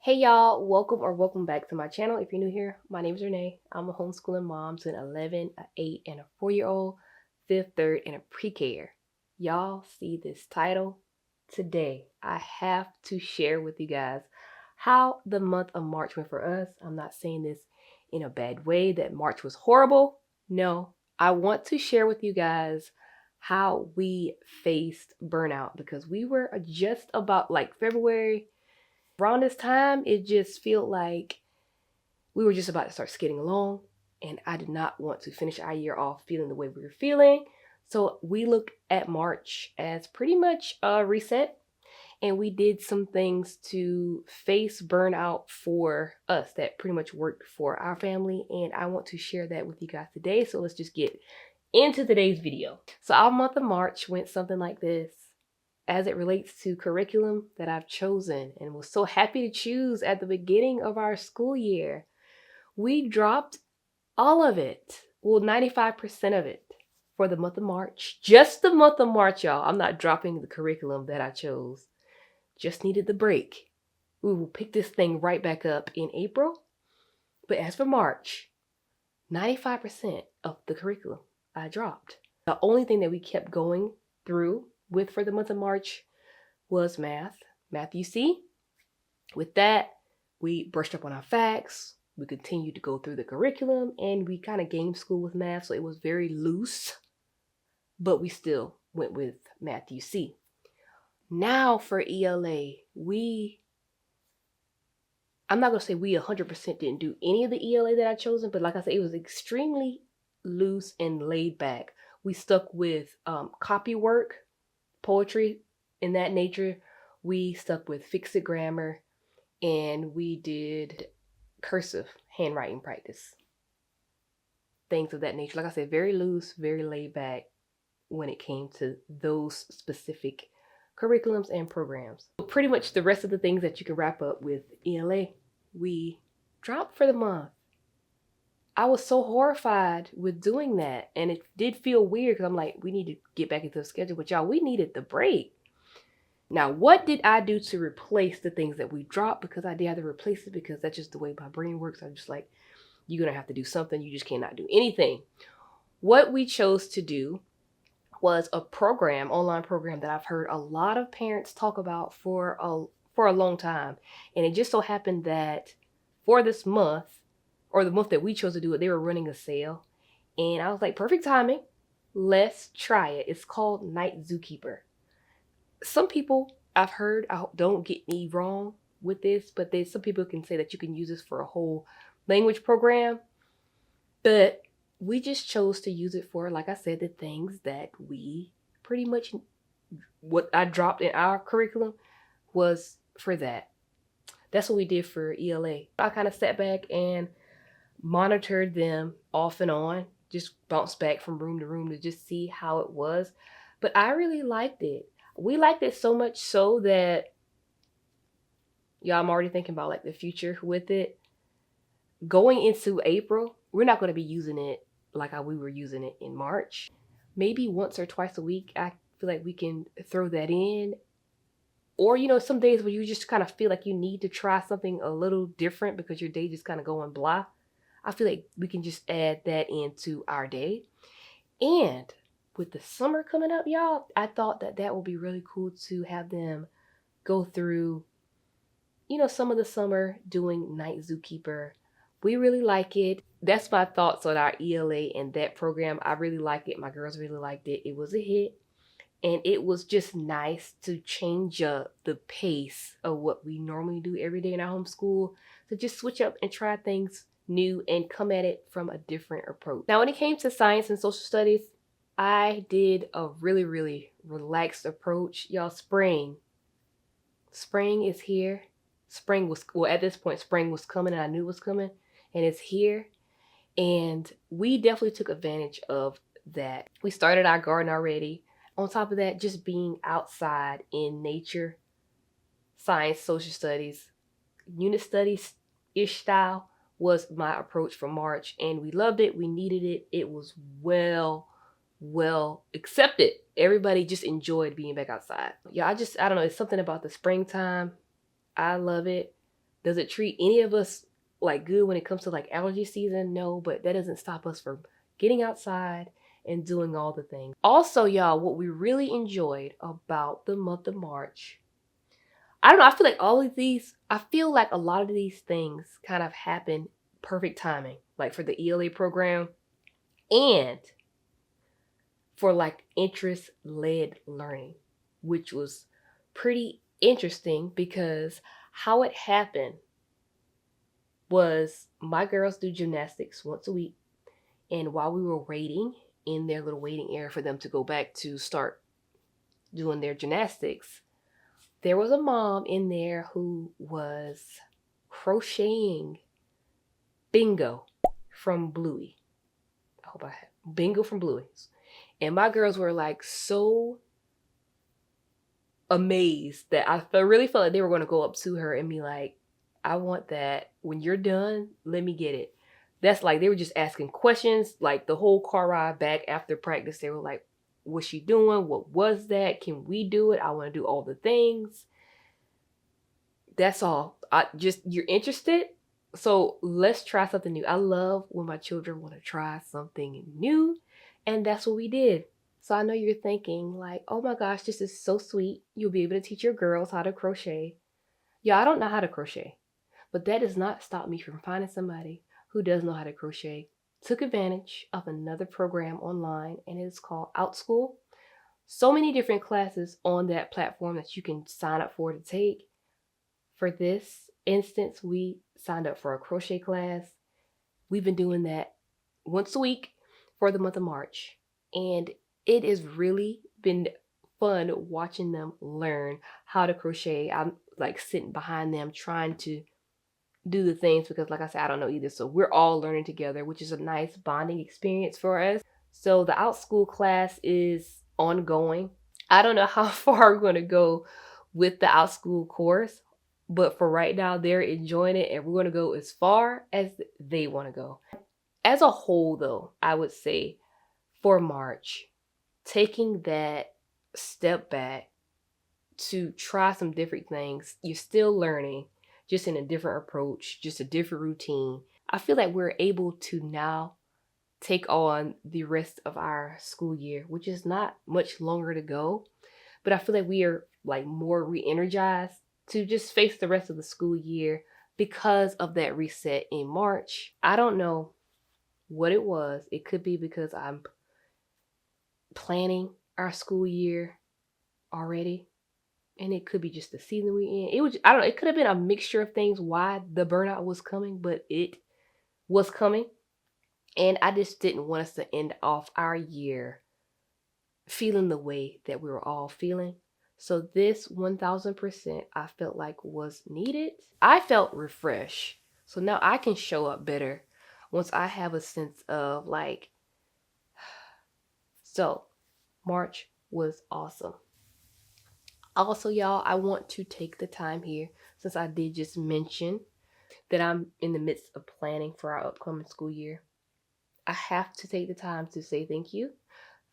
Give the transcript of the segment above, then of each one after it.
Hey y'all, welcome back to my channel. If you're new here, my name is Rene. I'm a homeschooling mom to an 11, an 8, and a 4-year-old, 5th, 3rd, and a pre-K-er. Y'all see this title? Today, I have to share with you guys how the month of March went for us. I'm not saying this in a bad way that March was horrible. No, I want to share with you guys how we faced burnout because we were just about like February. Around this time, it just felt like we were just about to start skidding along, and I did not want to finish our year off feeling the way we were feeling. So we looked at March as pretty much a reset, and we did some things to face burnout for us that pretty much worked for our family, and I want to share that with you guys today. So let's just get into today's video. So our month of March went something like this. As it relates to curriculum that I've chosen and was so happy to choose at the beginning of our school year, we dropped all of it. Well, 95% of it for the month of March. Just the month of March, y'all. I'm not dropping the curriculum that I chose. Just needed the break. We will pick this thing right back up in April. But as for March, 95% of the curriculum I dropped. The only thing that we kept going through with for the month of March was math UC. With that, we brushed up on our facts. We continued to go through the curriculum and we kind of game school with math. So it was very loose, but we still went with math UC. Now for ELA, I'm not going to say we 100% didn't do any of the ELA that I chosen, but like I said, it was extremely loose and laid back. We stuck with copy work, poetry, in that nature. We stuck with fix-it grammar, and we did cursive handwriting practice. Things of that nature. Like I said, very loose, very laid back when it came to those specific curriculums and programs. So pretty much the rest of the things that you can wrap up with ELA, we dropped for the month. I was so horrified with doing that, and it did feel weird because I'm like, we need to get back into the schedule, but y'all, we needed the break. Now, what did I do to replace the things that we dropped? Because I did have to replace it because that's just the way my brain works. I'm just like, you're going to have to do something. You just cannot do anything. What we chose to do was a online program that I've heard a lot of parents talk about for a long time. And it just so happened that for this month, or the month that we chose to do it, they were running a sale. And I was like, perfect timing. Let's try it. It's called Night Zookeeper. Some people I've heard, don't get me wrong with this, but some people can say that you can use this for a whole language program. But we just chose to use it for, like I said, the things that we pretty much, what I dropped in our curriculum was for that. That's what we did for ELA. I kind of sat back and monitored them off and on, just bounced back from room to room to just see how it was. But I really liked it. We liked it so much so that, y'all, I'm already thinking about like the future with it. Going into April, we're not going to be using it like how we were using it in March. Maybe once or twice a week, I feel like we can throw that in. Or, some days where you just kind of feel like you need to try something a little different because your day just kind of going blah. I feel like we can just add that into our day. And with the summer coming up, y'all, I thought that would be really cool to have them go through, some of the summer doing Night Zookeeper. We really like it. That's my thoughts on our ELA and that program. I really like it. My girls really liked it. It was a hit. And it was just nice to change up the pace of what we normally do every day in our homeschool. To just switch up and try things new and come at it from a different approach. Now, when it came to science and social studies, I did a really, really relaxed approach. Y'all, spring is here. At this point, spring was coming and I knew it was coming, and it's here. And we definitely took advantage of that. We started our garden already. On top of that, just being outside in nature, science, social studies, unit studies-ish style was my approach for March, and we loved it. We needed it. It was well accepted. Everybody just enjoyed being back outside. Yeah, I don't know. It's something about the springtime. I love it. Does it treat any of us like good when it comes to like allergy season? No, but that doesn't stop us from getting outside and doing all the things. Also, y'all, what we really enjoyed about the month of March, I don't know, I feel like a lot of these things kind of happen perfect timing, like for the ELA program and for like interest-led learning, which was pretty interesting because how it happened was my girls do gymnastics once a week. And while we were waiting in their little waiting area for them to go back to start doing their gymnastics, there was a mom in there who was crocheting bingo from Bluey. I hope I have bingo from Bluey. And my girls were like so amazed that really felt like they were going to go up to her and be like, I want that. When you're done, let me get it. That's like, they were just asking questions, like the whole car ride back after practice. They were like, what's she doing? What was that? Can we do it? I want to do all the things. That's all. You're interested? So let's try something new. I love when my children want to try something new. And that's what we did. So I know you're thinking like, oh my gosh, this is so sweet. You'll be able to teach your girls how to crochet. Yeah, I don't know how to crochet, but that does not stop me from finding somebody who does know how to crochet. Took advantage of another program online, and it's called Homeschool. So many different classes on that platform that you can sign up for to take. For this instance, we signed up for a crochet class. We've been doing that once a week for the month of March, and it has really been fun watching them learn how to crochet. I'm like sitting behind them trying to do the things because, like I said, I don't know either. So we're all learning together, which is a nice bonding experience for us. So the Outschool class is ongoing. I don't know how far we're going to go with the Outschool course, but for right now, they're enjoying it, and we're going to go as far as they want to go. As a whole, though, I would say for March, taking that step back to try some different things, you're still learning, just in a different approach, just a different routine. I feel like we're able to now take on the rest of our school year, which is not much longer to go, but I feel like we are like more re-energized to just face the rest of the school year because of that reset in March. I don't know what it was. It could be because I'm planning our school year already, and it could be just the season we in. I don't know, it could have been a mixture of things why the burnout was coming, but it was coming. And I just didn't want us to end off our year feeling the way that we were all feeling. So this 1000% I felt like was needed. I felt refreshed. So now I can show up better once I have a sense of like, so March was awesome. Also, y'all, I want to take the time here, since I did just mention that I'm in the midst of planning for our upcoming school year. I have to take the time to say thank you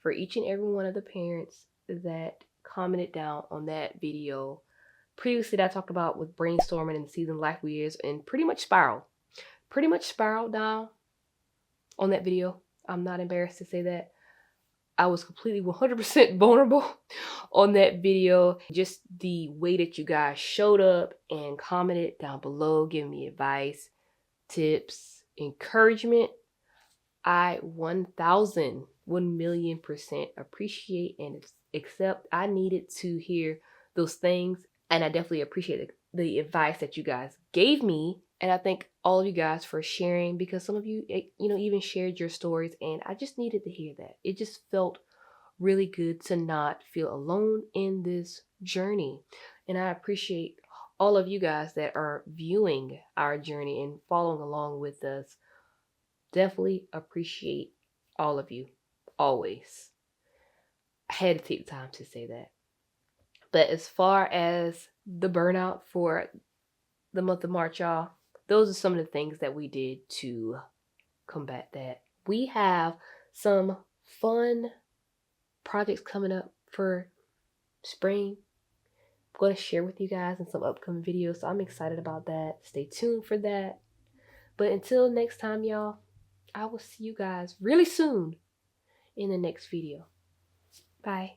for each and every one of the parents that commented down on that video previously that I talked about with brainstorming and the season life years, and pretty much spiraled down on that video. I'm not embarrassed to say that. I was completely 100% vulnerable on that video. Just the way that you guys showed up and commented down below, giving me advice, tips, encouragement. I 1,000,000% appreciate and accept. I needed to hear those things, and I definitely appreciate the advice that you guys gave me. And I thank all of you guys for sharing, because some of you, even shared your stories, and I just needed to hear that. It just felt really good to not feel alone in this journey. And I appreciate all of you guys that are viewing our journey and following along with us. Definitely appreciate all of you, always. I had to take the time to say that. But as far as the burnout for the month of March, y'all, those are some of the things that we did to combat that. We have some fun projects coming up for spring, going to share with you guys in some upcoming videos. So I'm excited about that. Stay tuned for that. But until next time, y'all, I will see you guys really soon in the next video. Bye.